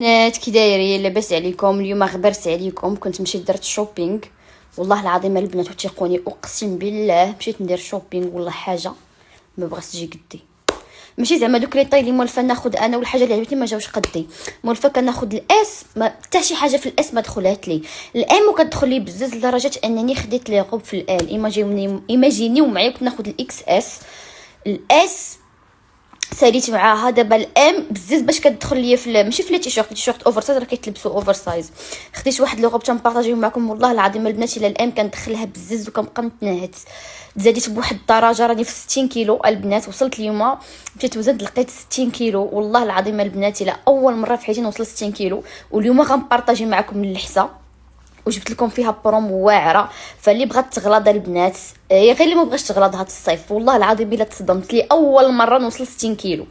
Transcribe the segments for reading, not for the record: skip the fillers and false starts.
بنات كي دايرين لاباس عليكم؟ اليوم غبرت عليكم، كنت مشيت درت شوبينغ والله العظيم البنات وثيقوني اقسم بالله مشيت ندير شوبينغ والله حاجه ما بغاتش تجي قدي. ماشي زعما دوك لي طاي اللي مولفه ناخذ انا والحاجه اللي عجبتني ما جاوش قدي. مولفه كناخذ الاس ما حتى شي حاجه في الاس ما دخلات لي الام وكتدخل لي بزاف لدرجه انني خديت لي غوب في الال. ايماجينيو معايا كنت ناخذ الاكس اس الاس ساليت معاها دابا الام بزاف باش كتدخل ليا في ماشي في لي تيشورت اوفر سايز راه كيتلبسوا اوفر سايز. خديت واحد لوغوب تنبارطاجيو معكم والله العظيم البنات الا الام كندخلها بزاف وكنبقى نتنهت. تزاديت بواحد الدرجه راني في 60 كيلو البنات. وصلت اليوم مشيت وزنت لقيت 60 كيلو والله العظيم البنات الا اول مره في حياتي نوصل 60 كيلو. واليوم غنبارطاجي معكم اللحسه وجبت لكم فيها بروم واعره. فاللي بغات تغلط البنات غير اللي ما بغاش تغلط هاد الصيف والله العظيم الا تصدمت لي اول مره نوصل 60 كيلو.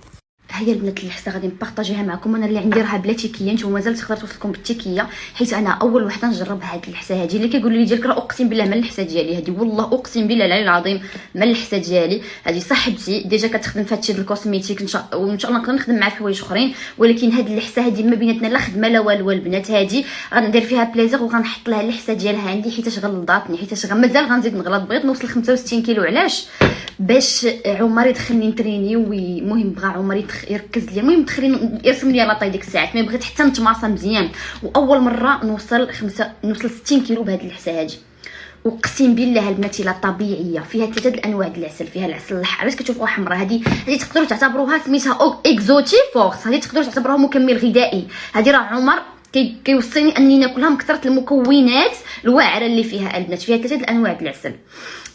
هي البنات اللحسه غادي نبارطاجيها معكم. انا اللي عندي راها بلا تيكيه، نتوما مازال تقدروا توصلكم بالتيكيه حيت انا اول وحده نجرب هاد اللحسه هادي. اللي كيقولوا لي ديالك راه اقسم بالله ما اللحسه ديالي هادي، والله اقسم بالله العلي العظيم ما اللحسه ديالي هادي. صاحبتي ديجا كتخدم في هادشي ديال الكوسميتيك وان شاء الله نقدر نخدم معها في حوايج اخرين، ولكن هاد اللحسه هادي ما بيناتنا لا خدمه لا والو البنات. هادي غندير فيها بليزير وغنحط لها اللحسه ديالها عندي حيتاش غلطاتني حيتاش مازال غنزيد نغلط. بغيت نوصل 65 كيلو علاش؟ باش عمر يدخلني نتريني المهم بغى عمر يركز لي المهم دخلني يرسم لي لاطاي ديك الساعات. ما بغيت حتى نتماصى مزيان واول مره نوصل 60 كيلو بهاد اللحسه هادي. اقسم بالله البنات لا طبيعيه. فيها ثلاثه الانواع د العسل. فيها العسل الاحمر باش كتشوفوها حمراء، هذه تقدروا تعتبروها سميتها اكزوتي فورس، هذه تقدروا تعتبروها مكمل غذائي. هذه راه عمر كيوصيني اني ناكلها من كثره المكونات الواعره اللي فيها البنات. فيها ثلاثه الانواع د العسل،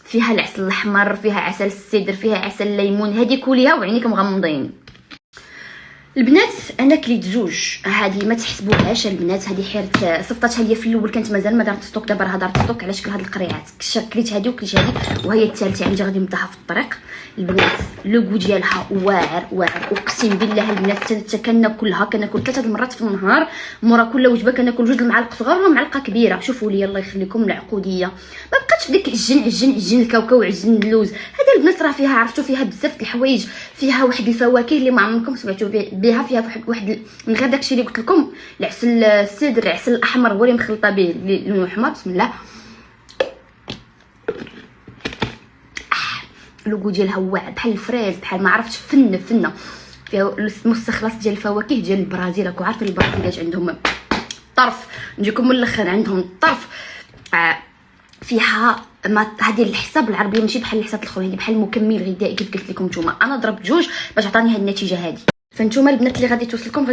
فيها العسل الاحمر، فيها عسل السدر، فيها عسل الليمون. هذه كليها وعينيك مغمضين البنات. انا كليت زوج هذه ما تحسبوهاش البنات. هذه حيرت صفطتها ليا في الاول كانت مازال ما دارت ستوك، دابا راه دارت ستوك على شكل هاد القريعات. كليت هذه وكليت هذه وهي الثالثه عندي غادي نبداها في الطريق البنات. لوغو ديالها واعر اقسم بالله البنات. حتى كناكلها كناكل 3 المرات في النهار. مورا كل وجبه كناكل 2 المعالق صغار ومعلقه كبيره. شوفوا لي الله يخليكم العقوديه ما بقاتش ديك عجن الكاوكاو عجن اللوز. هذا البنات راه فيها عرفتوا فيها بزاف د الحوايج. فيها واحد الفواكه اللي ما عمركم سمعتوا بها. فيها واحد من غير داكشي اللي قلت لكم العسل السدر العسل الاحمر هو اللي مخلطه به لونه احمر. بسم الله. اللوغو ديالها واعر بحال الفريز بحال ما عرفتش فنه فيها مستخلص ديال الفواكه ديال البرازيل. راكم عارفين البرازيليات عندهم طرف، نجيكم من الاخر عندهم الطرف. فيها هذه الحسه بالعربيه ماشي بحال الحسات الاخرين، هذه بحال المكمل الغذائي كيف قلت لكم نتوما. انا ضربت جوج باش عطاني هذه النتيجه هذه. فانتوما البنات اللي غادي توصلكم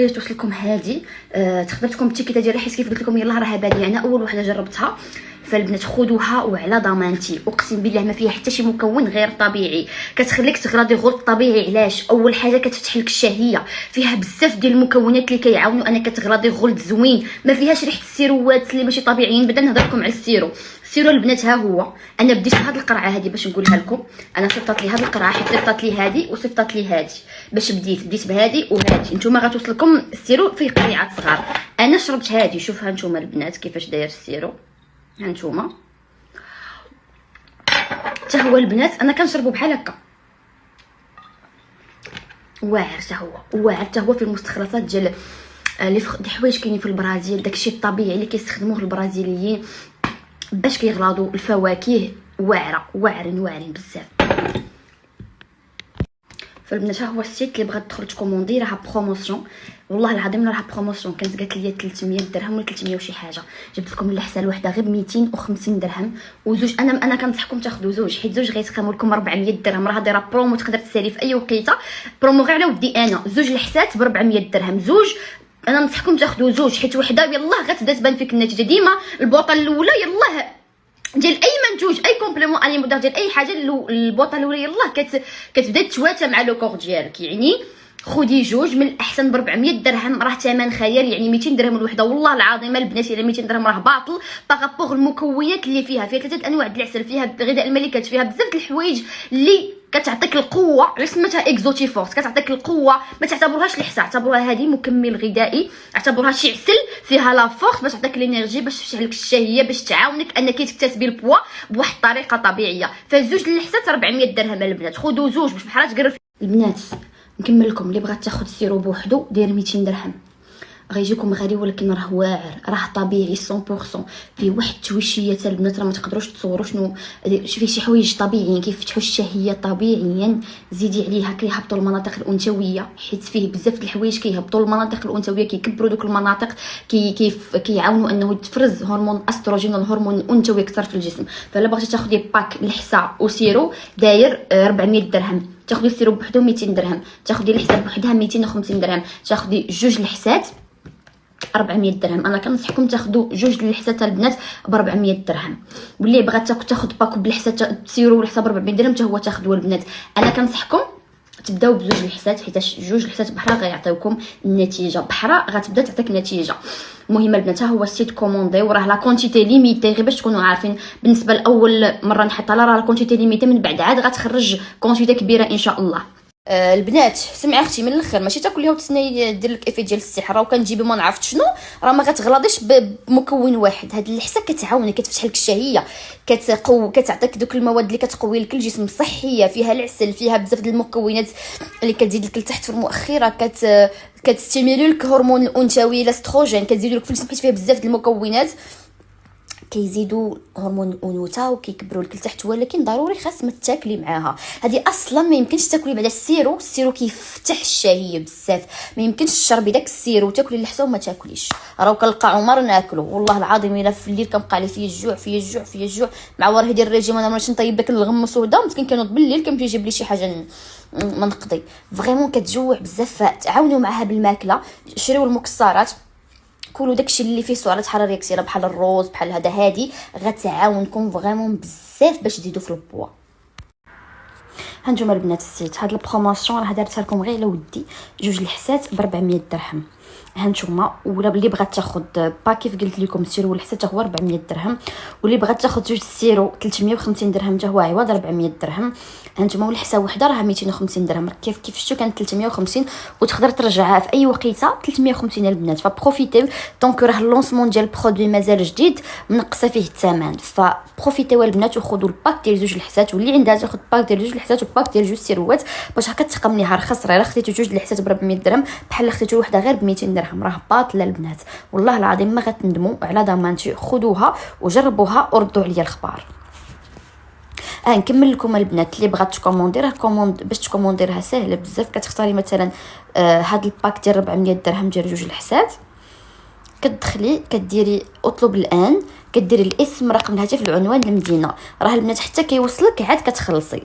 هذه تقدر تكون بالتيكيته ديالها حيت كيف قلت لكم يلاه راها باديه. انا اول وحده جربتها. فالبنات خذوها وعلى ضمانتي اقسم بالله ما فيها حتى شي مكون غير طبيعي. كتخليك تغراضي غير طبيعي. علاش؟ اول حاجه كتفتح لك الشهيه. فيها بزاف ديال المكونات اللي كيعاونوا انك تغراضي غلد زوين. ما فيهاش ريحه السيروات اللي ماشي طبيعيين. بدا نهضر لكم على السيرو البنات. ها هو انا بديت بهاد القرعه هذه باش نقولها لكم. انا صيفطت لي هاد القرعه حيت صيفطت لي هذه وصيفطت لي هذه باش بديت بهذه وهذه. نتوما غتوصلكم السيرو فيه قطيعات صغار. انا شربت هذه. شوفها نتوما البنات كيفاش داير السيرو. ها نتوما حتى هو البنات انا كنشربو بحال هكا واعر. حتى هو في المستخلصات ديال الحوايج كاينين في البرازيل. داكشي الطبيعي اللي كيستخدموه البرازيليين باش كيغلاضوا الفواكه واعرين بزاف. فالبنات ها هو السيت اللي بغات تدخل تكوموندي راها بروموسيون. والله العظيم راها بروموسيون. كانت قالت لي 300 درهم ولا 300 وشي حاجه. جبت لكم اللحسه الوحده غير ب 250 درهم وزوج. انا كنصحكم تاخذوا زوج حيت زوج غيتقاموا لكم 400 درهم. راه دايره برومو تقدر تسالي في اي وقيته. برومو غير على ودي انا. زوج لحسات ب 400 درهم زوج. انا ننصحكم تاخذوا زوج حيت وحده يلاه غتبدا تبان فيك النتيجه. ديما البوطه الاولى يلاه ديال اي منتوج اي كومبليمون اليمونتير ديال اي حاجه البوطه الاولى يلاه كتبدا تتواتى مع لو كور ديالك. يعني خدي جوج من الاحسن ب 400 درهم راه ثمن خيال. يعني 200 درهم الوحده. والله العظيم البنات الا 200 درهم راه باطل باغابوغ المكونات اللي فيها. فيها 3 انواع د العسل، فيها غذاء الملكات، فيها بزاف د الحوايج اللي كتعطيك القوه. علاش سميتها اكزوتي فورس؟ كتعطيك القوه. ما تعتبروهاش لحسه، اعتبروها هذه مكمل غذائي. اعتبروها شي عسل فيها لا فورس باش تعطيك الانرجي باش تفتح لك الشهيه باش تعاونك انك تكتسبي البوا بواحد الطريقه طبيعيه. فزوج اللحسات 400 درهم البنات. خذوا زوج باش بحال تقرف البنات. نكمل لكم اللي بغات تاخذ السيرو بوحدو داير 200 درهم. غيجيكم غالي ولكن راه واعر، راه طبيعي 100%. فيه واحد التويشيه تاع البنات راه ما تقدروش تصوروا شنو فيه. شي حوايج طبيعيين كيفتحوا الشهيه طبيعيا. زيدي عليها كيهبطوا المناطق الانثويه، حيت فيه بزاف د الحوايج كيهبطوا المناطق الانثويه، كيكبروا دوك المناطق، كيعاونوا انه تفرز هرمون استروجين والهرمون الانثوي اكثر في الجسم. فلا بغيتي تاخدي باك لحسه وسيرو داير 400 درهم، تاخدي السيرو بوحدو 200 درهم، تاخدي الحسه بوحدها 250 درهم، تاخدي جوج لحسات 400 درهم. انا كنصحكم تاخذوا جوج للحسات البنات ب 400 درهم. واللي بغات تاخذ باكو بالحسات سيرو والحساب ب 400 درهم حتى هو تاخذوا البنات. انا كنصحكم تبداو بزوج الحسات، حيت جوج الحسات بحرا غيعطيوكم النتيجه، بحرا غتبدا تعطيك نتيجه. المهم البنات ها هو السيت كوموندي، وراه لا كونتيتي ليميتي، غير باش تكونوا عارفين. بالنسبه لاول مره نحطها راه لا كونتيتي ليميتي، من بعد عاد غتخرج كونتيتي كبيره ان شاء الله. البنات سمعي اختي من الاخر، ماشي تاكليها وتسناي دير لك افي ديال السحر وكنجيبي ما نعرفت شنو، راه ما غتغلطيش بمكون واحد. هاد اللحسه كتعاونك، كتفتح لك الشهيه، كتعطيك دوك المواد اللي كتقوي لك الجسم، صحيه، فيها العسل، فيها بزاف ديال المكونات اللي كتزيد لك لتحت في المؤخره، كتستيميلي لك هرمون الانثوي الاستروجين، كتزيدوا لك في الجسم حيت فيها بزاف ديال المكونات كيزيدوا هرمون الانوثه وكيكبروا لك لتحت. ولكن ضروري خاص ما تاكلي معاها، هذه اصلا ما يمكنش تاكلي بعدا السيرو كيفتح الشهيه بزاف، ما يمكنش تشربي داك السيرو وتاكلي اللحسه وما تاكليش. راه كنلقى عمر ناكلو والله العظيم، الا في الليل كنبقى لي فيا الجوع مع وراه ديال الريجيم، انا ماشي نطيب داك الغمس وهدا، مسكين كنوض بالليل كنمشي نجيب لي شي حاجه ما نقضي. فريمون كتجوع بزاف، تعاونوا معها بالماكله، شريو المكسرات، كلوا داكشي اللي فيه سعرات حراريه كثيره بحال الروز بحال هذا، هادي غتعاونكم فريمون بزاف باش تزيدوا في البوا. هانتوما البنات السيت، هاد البروموسيون راه دارتها لكم غير على ودي، جوج الحسات ب 400 درهم. هانتوما ولا اللي بغات تاخذ باك كيف قلت لكم السيرو والحسات هو 400 درهم، واللي بغات تاخذ جوج السيرو 350 درهم حتى هو عوض 400 درهم. هانتوما والحسه وحده راه 250 درهم، كيف شفتوا كانت 350 وتقدر ترجعها في اي وقيته 350 البنات. فبروفيتيو دونك راه اللونسمون ديال البرودوي مازال جديد، منقصه فيه الثمن، فبروفيتيو البنات وخذوا الباك ديال جوج الحسات، واللي عندها تاخذ باك ديال جوج الحسات وباك ديال جوج سيروات باش هكا تقمنيها رخص. راه خديتو جوج الحسات ب 400 درهم بحال خديتو وحده غير ب 200 درهم، راه باطله البنات والله العظيم ما غتندموا على ضمانتي. خذوها وجربوها وردوا عليا الخبار. نكمل لكم البنات، اللي بغات تكوموندي راه كوموند، باش تكومونديرها سهله بزاف. كتختاري مثلا هاد الباك ديال 400 درهم ديال جوج الحسات، كتدخلي كديري اطلب الان، كديري الاسم، رقم الهاتف، العنوان، المدينه. راه البنات حتى كيوصلك عاد كتخلصي.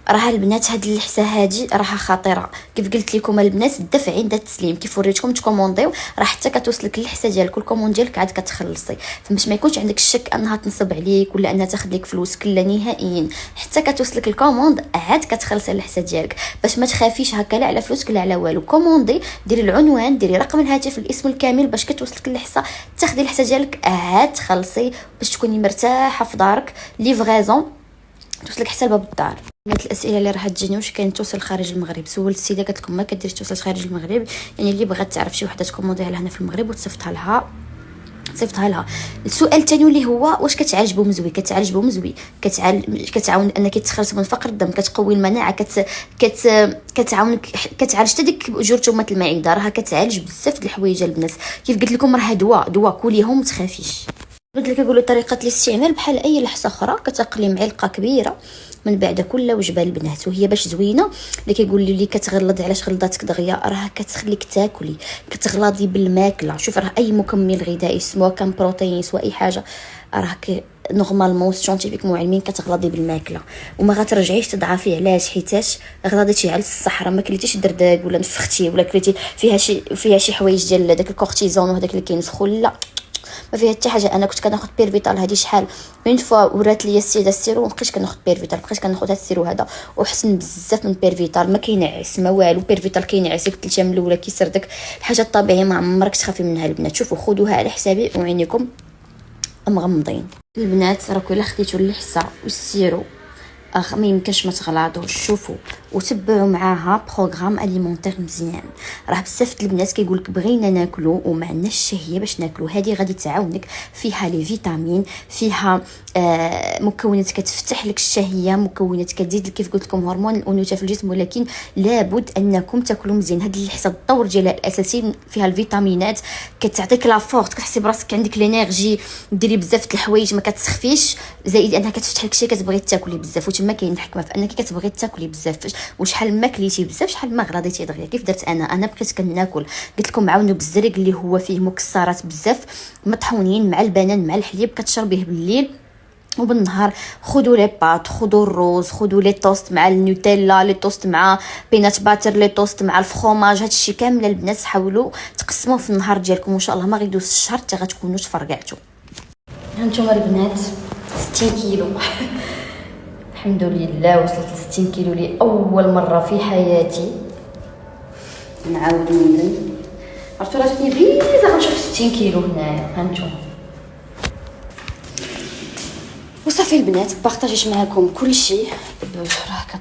راه البنات هاد اللحسه هادي راها خطيره، كيف قلت لكم البنات الدفع عند التسليم، كيف وريتكم تكومونديو راه حتى كتوصلك اللحسه ديالك والكوموند ديالك عاد كتخلصي، فماش ما يكونش عندك الشك انها تنصب عليك ولا انها تاخذ لك فلوسك، لا نهائيا. حتى كتوصلك الكوموند عاد كتخلصي اللحسه ديالك، باش ما تخافيش هكا لا على فلوسك لا على والو. كوموندي، ديري العنوان، ديري رقم الهاتف، الاسم الكامل، باش كتوصلك اللحسه تاخذي اللحسه ديالك عاد تخلصي، باش تكوني مرتاحه في دارك. ليفغيزون توصلك حتى لباب الدار. هاد الاسئله اللي راح تجيني، واش كاين توصل خارج المغرب؟ سولت السيده قالت لكم ما كديرش توصل خارج المغرب، يعني اللي بغات تعرف شي وحده تكومونديها لهنا في المغرب وتصيفطها لها. السؤال الثاني اللي هو واش كتعالج بومزوي؟ كتعالج بومزوي، كتعاون انك تخلص من فقر الدم، كتقوي المناعه، كتعاونك، كتعالج حتى ديك جرثومه المعده، راها كتعالج بزاف د الحوايج البنات. كيف قلت لكم راه دواء كليهم ما تخافيش. قلت لك يقولوا طريقه الاستعمال بحال اي لحسه اخرى، كتقلي معلقه كبيره من بعد كل وجبه البنات، وهي باش زوينه. اللي كيقول لي كتغلظ، علاش غلظاتك دغيا؟ راه كتخليك تاكلي، كتغلظي بالماكله. شوف راه اي مكمل غذائي سواء كان بروتين سواء اي حاجه، راه نورمالمون سيانتيفيك معلمين كتغلظي بالماكله وما غترجعيش تضعفي. علاش؟ حيتاش غلظتي على الصحراء، ما كليتيش درداك ولا نفختي ولا كليتي فيها شي حوايج ديال داك الكورتيزون وهداك اللي كينسخوا، لا ما فيها حتى حاجه. انا كنت كناخذ بيرفيتال هذه شحال من فوا ورات لي السيده السيرو، مابقيتش كناخذ بيرفيتال، بقيت كناخذ هذا السيرو هذا وحسن بزاف من بيرفيتال. ما كينعس ما والو، بيرفيتال كينعسك 3 ايام الاولى كيسردك. الحاجه الطبيعيه ما عمرك تخافي منها البنات. شوفوا خذوها على حسابي وعينيكم مغمضين. البنات راكم الا خديتوا اللحسه والسيرو ما يمكنش ما تغلاضوش. شوفوا وتبعوا معاها بروغرام اليمونتير مزيان. راه بزاف د البنات كيقول لك بغينا ناكلو وما عندناش الشهيه باش ناكلو. هذه غادي تعاونك، فيها لي فيتامين، فيها مكونات كتفتح لك الشهيه، مكونات كتزيد لك كيف قلت لكم هرمون الانوثه في الجسم، ولكن لابد انكم تاكلوا مزيان. هذه اللحسه الدور ديالها الاساسي فيها الفيتامينات، كتعطيك لا فورت، كتحسي براسك عندك لينيرجي، ديري بزاف د الحوايج ما كتسخفيش، زائد انها كتفتح لك شي كتبغي تاكلي بزاف. وتما كاين الحكمه في انك كتبغي تاكلي بزاف. وشحال ما كليتي بزاف شحال ما غلاضيتي دغيا. كيف درت انا بقيت كناكل، قلت لكم عاونوا بالزريق اللي هو فيه مكسرات بزاف مطحونين مع البنان مع الحليب، كتشربيه بالليل وبالنهار. خذوا لي بات، خذوا الروز، خذوا لي توست مع النوتيلا، لي توست مع بينات باتر، لي توست مع الفخوماج. هادشي كامل البنات حاولوا تقسموه في النهار ديالكم، وان شاء الله ما غيدوز الشهر حتى غتكونوا تفرقعتوا. هانتوما البنات 60 كيلو الحمد لله وصلت ل 60 كيلو لاول مره في حياتي. نعاود ننزل، عرفتوا راه جاتني بيزا غنشوف 60 كيلو هنايا. هانتوما وصافي البنات، بارطاجيت معكم كلشي، راه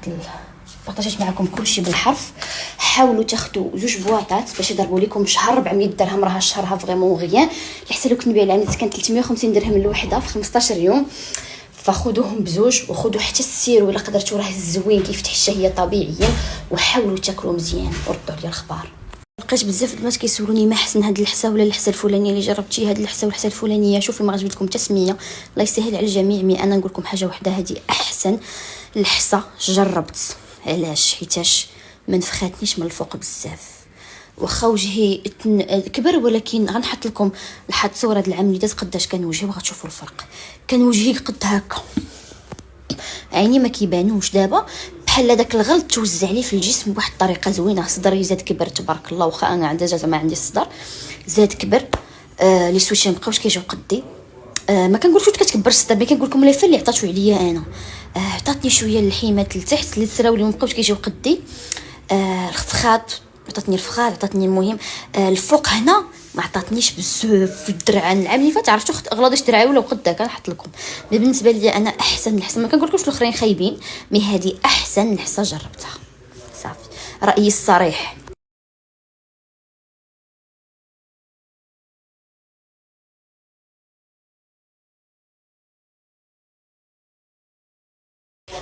بارطاجيت معكم كلشي بالحرف. حاولوا تاخذوا 2 بواطات باش يضربوا لكم شهر. 400 درهم راه شهرها فريمون غيان. الحسه لو كنت نبيع العمليه كانت 350 درهم الوحده في 15 يوم، فخذوهم بزوج. وخذوا حتى السيرو الا قدرتوا، راه زوين كيفتح الشهيه طبيعيا. وحاولوا تاكلوا مزيان وردوا عليا الخبار. لقيت بزاف الناس كيسولوني ما حسن هاد اللحسه ولا اللحسه الفلانيه اللي جربتي، هاد اللحسه واللحسه الفلانيه. شوفي ما غتجبد لكم تسميه، الله يسهل على الجميع. مي انا نقول لكم حاجه واحده، هذه احسن لحسه جربت. علاش؟ حيتاش ما نفخاتنيش من الفوق بزاف. واخا وجهي كبر، ولكن غنحط لكم لحد صوره د العمليات قداش كان وجهي وغتشوفوا الفرق. كان وجهي قد هكا، عيني ما كيبانوش. دابا بحال داك الغلط توزع لي في الجسم بواحد الطريقه زوينه. صدري زاد كبر تبارك الله، واخا انا عندي زعما عندي الصدر زاد كبر. لي سويتشي مابقاوش كيجيو قدي. ما كنقولش كتكبر الصدر، ملي كنقول لكم لي اللي عطاتو عليا انا، عطاتني شويه اللحيمات لتحت اللي تسراولي مابقاوش كيجيو قدي. الفخاد عطاتني، الفخاد عطاتني، المهم الفوق هنا ما عطاتنيش بزاف. في الدرع العام اللي فات عرفتوا غلاضيش درعي ولا قدا كنحط لكم. بالنسبه لي انا احسن لحسه، ما كنقولكمش الاخرين خايبين، مي هذه احسن لحسه جربتها. صافي رايي الصريح.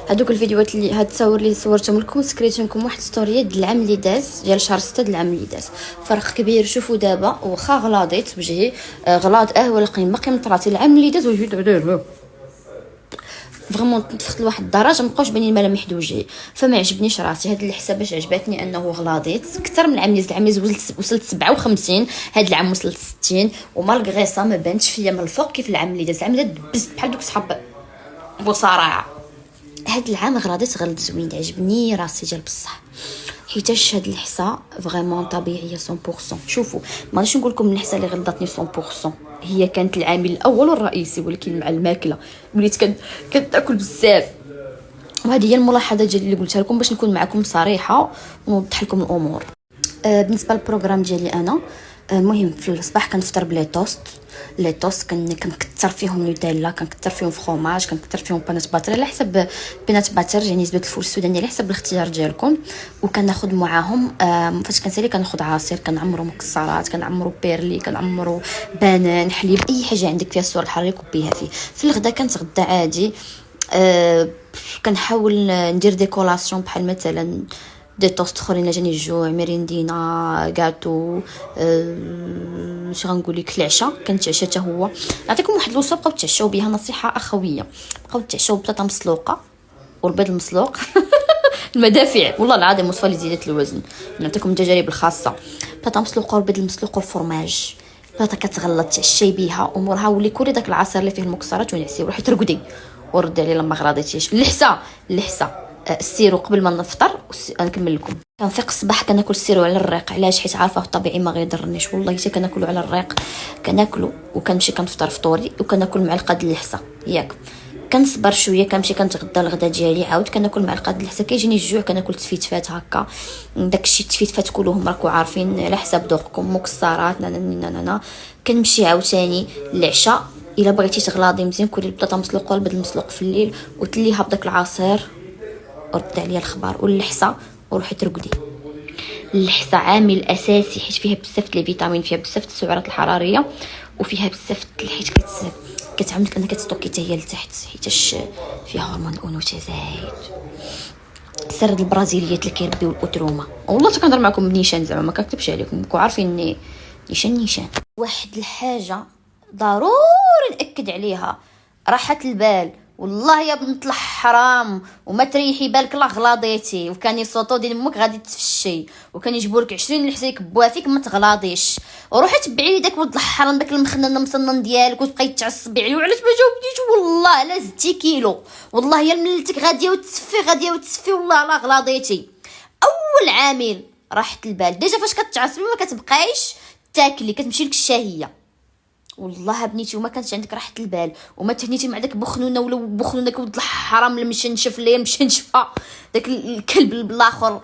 هادوك الفيديوهات اللي هاد التصاور اللي صورتهم لكم سكريت لكم واحد ستوريه ديال العام اللي داز، ديال شهر 6 ديال العام اللي داز. فرق كبير. شوفوا دابا واخا غلاضيت وجهي غلاض ولكن باقي مطراتي. العام اللي داز وجهي داير فريمون تفخت لواحد الدرجه مابقاوش بانين ملامح د وجهي، فما عجبنيش راسي. هاد اللحسه باش عجبتني انه غلاضيت اكثر من العام اللي داز. العام اللي وصلت 57، هاد العام وصلت 60، ومالغري سا ما بانتش فيا من الفوق كيف العام اللي داز. العام اللي داز دبست بحال دوك صحاب بصراحه. هاد العام غلاضيت غلط زوين، عجبني راسي ديال بصح، حيتاش هاد اللحسه فريمون طبيعيه 100%. شوفوا ما غاديش نقول لكم اللحسه اللي غلطتني 100%، هي كانت العامل الاول والرئيسي، ولكن مع الماكله وليت كنتاكل بزاف. وهذه هي الملاحظه ديالي اللي قلتها لكم باش نكون معكم صريحه ونوضح لكم الامور. بالنسبه للبروغرام ديالي انا، المهم في الصباح كنفطر بلي توست. لي توست كنكثر فيهم نوتيلا، كنكثر فيهم فخوماج، كنكثر فيهم بينات باتر على حسب بينات باتر يعني نسبه الفول السوداني على حسب الاختيار ديالكم. وكناخذ معاهم فاش كنسالي كناخذ عصير، كنعمرو مكسرات، كنعمرو بيرلي، كنعمرو بنان، حليب، اي حاجه عندك فيها السؤال الحراري كوبيها فيه. في الغداء كنتغدى عادي. كنحاول ندير ديكولاسيون بحال مثلا دي توست اخرين جاني الجوع، ميريندينا، غاتو، اش غنقول لك، العشاء كنتعشى حتى هو. نعطيكم واحد الوصفه بقاو تعشاو بها، نصيحه اخويه، بقاو تعشاو بطاطا مسلوقه والبيض المسلوق المدافع والله العظيم وصفه لزياده الوزن. نعطيكم التجارب الخاصه. بطاطا مسلوقه والبيض المسلوق والفرماج، بطاطا كتغلط تعشي بها امورها، ولي كولي داك العصير اللي فيه المكسرات ونعسي وروحي ترقدي وردي عليه لما غلاضيتيش. اللحسه السيرو قبل ما نفطر. نكمل لكم. كنفيق الصباح كناكل السيرو على الريق. علاش؟ حيت عارفه طبيعي ما غيضرنيش والله. حتى كناكلو على الريق، كناكلو وكنمشي كنفطر فطوري وكناكل معلقه د اللحسه ياك. كنصبر شويه كنمشي كنتغدى الغدا ديالي، عاود كناكل معلقه د اللحسه. كيجيني الجوع كناكل تفيتفات هكا. داكشي التفيتفات كلهم راكم عارفين على حساب ذوقكم، مكسرات نانا. كنمشي عاوتاني للعشاء. الا بغيتي تغلاضي مزيان كلي البطاطا مسلوقه والبيض المسلوق في الليل وتليها بداك العصير ورد عليا الخبار. واللحسه وروحي ترقدي. اللحسه عامل اساسي حيت فيها بزاف لي فيتامين، فيها بزاف السعرات الحراريه، وفيها بزاف حيت كتعاونك انك تستوكي حتى هي لتحت حيتاش فيها هرمون الانوثه زايد. سر البرازيليات اللي كيربيو الاترومه. والله كنهضر معكم بنيشان زعما ما كنكتبش عليكم، كون عارفين نيشان. واحد الحاجه ضروري ناكد عليها، راحه البال. والله يا بنت الحرام وما تريحي بالك لا غلاضيتي، وكان يصوتو ديال امك غادي تفشي، وكان يجبوا لك 20 لحسه يكبوها فيك ما تغلاضيش. وروحي تبعي لي داك ولد الحرام داك المخنن مسنن ديالك وتبقاي تعصبي عليه وعلاش ما جاوبتيش. والله لا زدتي كيلو، والله يا ملتك غاديه وتسفي والله لا غلاضيتي. اول عامل راحه البال. ديجا فاش كتعصبي ما كتبقايش تاكلي، كتمشي لك الشهيه. والله بنيتي وما كانش عندك راحه البال وما تهنيتي مع داك بخنونه ولا بخنونه ولد الحرام المشنشف اللي مشنشفه، داك الكلب الاخر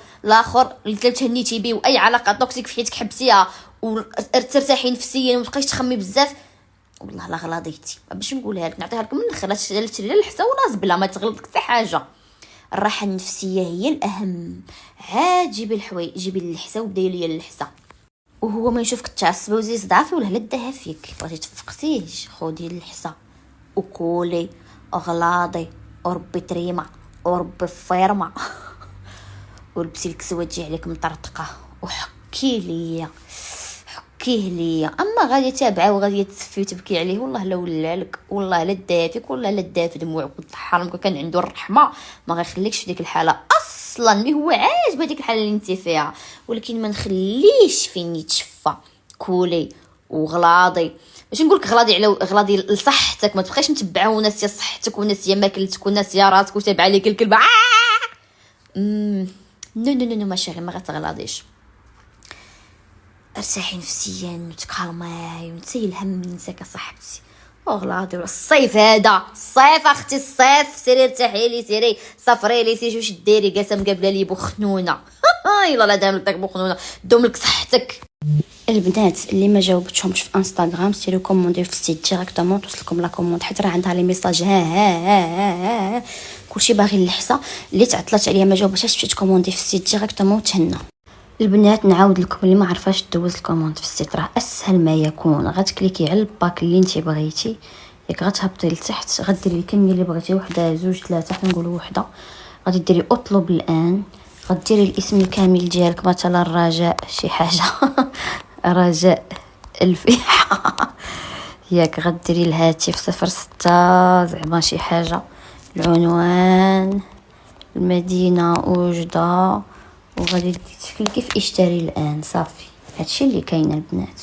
اللي تهنيتي بيه، واي علاقه توكسيك في حياتك حبسيها وترتاحي نفسيا وما تبقايش تخمي بزاف. والله لا غلاضيتي باش نقولها لك، نعطيها لكم من الاخر. لا الحسا ولا زبله ما تغلطك حتى حاجه. الراحه النفسيه هي الاهم. عاد جيبي الحوايج، جيبي الحسا وديري ليا الحسا. وهو ما يشوفك تعصبي وزيد ضعفي ولا هلدها فيك، بغيتي تفقتيش خودي الحصه وكولي اغلاضي وربي تريمه وربي فيرمه ولبسي الكسوه تجي عليك مطرطقه وحكيه ليا. اما غادي تابعه وغادي تسفي وتبكي عليه، والله لا ولا لك، والله لا داها فيك، والله لا داها في دموعك. الحرام كان عنده الرحمه ما غيخليكش في ديك الحاله اصلا. مي هو عاجبه ديك الحاله اللي انت فيها، ولكن ما نخليش فين يتشفى. كولي وغلاضي، باش نقولك غلاضي لصحتك، ما تبقايش متبعه وناسيه صحتك وناسيه ماكلتك وناسيه راسك وتابع عليك الكلبه. نو ماشي غير ما غتغلاضيش. ارتاحي نفسيا وتكالماي ونسي الهم نساك صاحبتي. وغلاضي الصيف هذا الصيف اختي، الصيف سيري ارتاحي لي، سيري صفري لي، سيري واش ديري جالسه مقابله لي بخنونه. يلا لا دام لك بخنونه دوم لك صحتك. البنات اللي ما جاوبتهمش في انستغرام سيروا كوموندي في السيت ديريكتومون توصلكم لا كوموند، حيت راه عندها لي ميساج ها كلشي باغي اللحسه. اللي تعطلت عليا ما جاوبتهاش تمشي تكوموندي في السيت ديريكتومون وتهنى. البنات نعاود لكم اللي ما عرفاش دوز الكوموند في السيت، راه اسهل ما يكون. غتكليكي على الباك اللي انت بغيتي، ياك غتهبطي لتحت، غديري الكميه اللي بغيتي، وحده جوج ثلاثه حنا نقولوا وحده. غادي ديري اطلب الان، غديري الاسم الكامل ديالك، مثلا رجاء شي حاجه رجاء الفيحة ياك. غديري الهاتف 06 زعما شي حاجه، العنوان، المدينه وجده، وغادي تكليكي في اشتري الان. صافي هادشي اللي كاين البنات.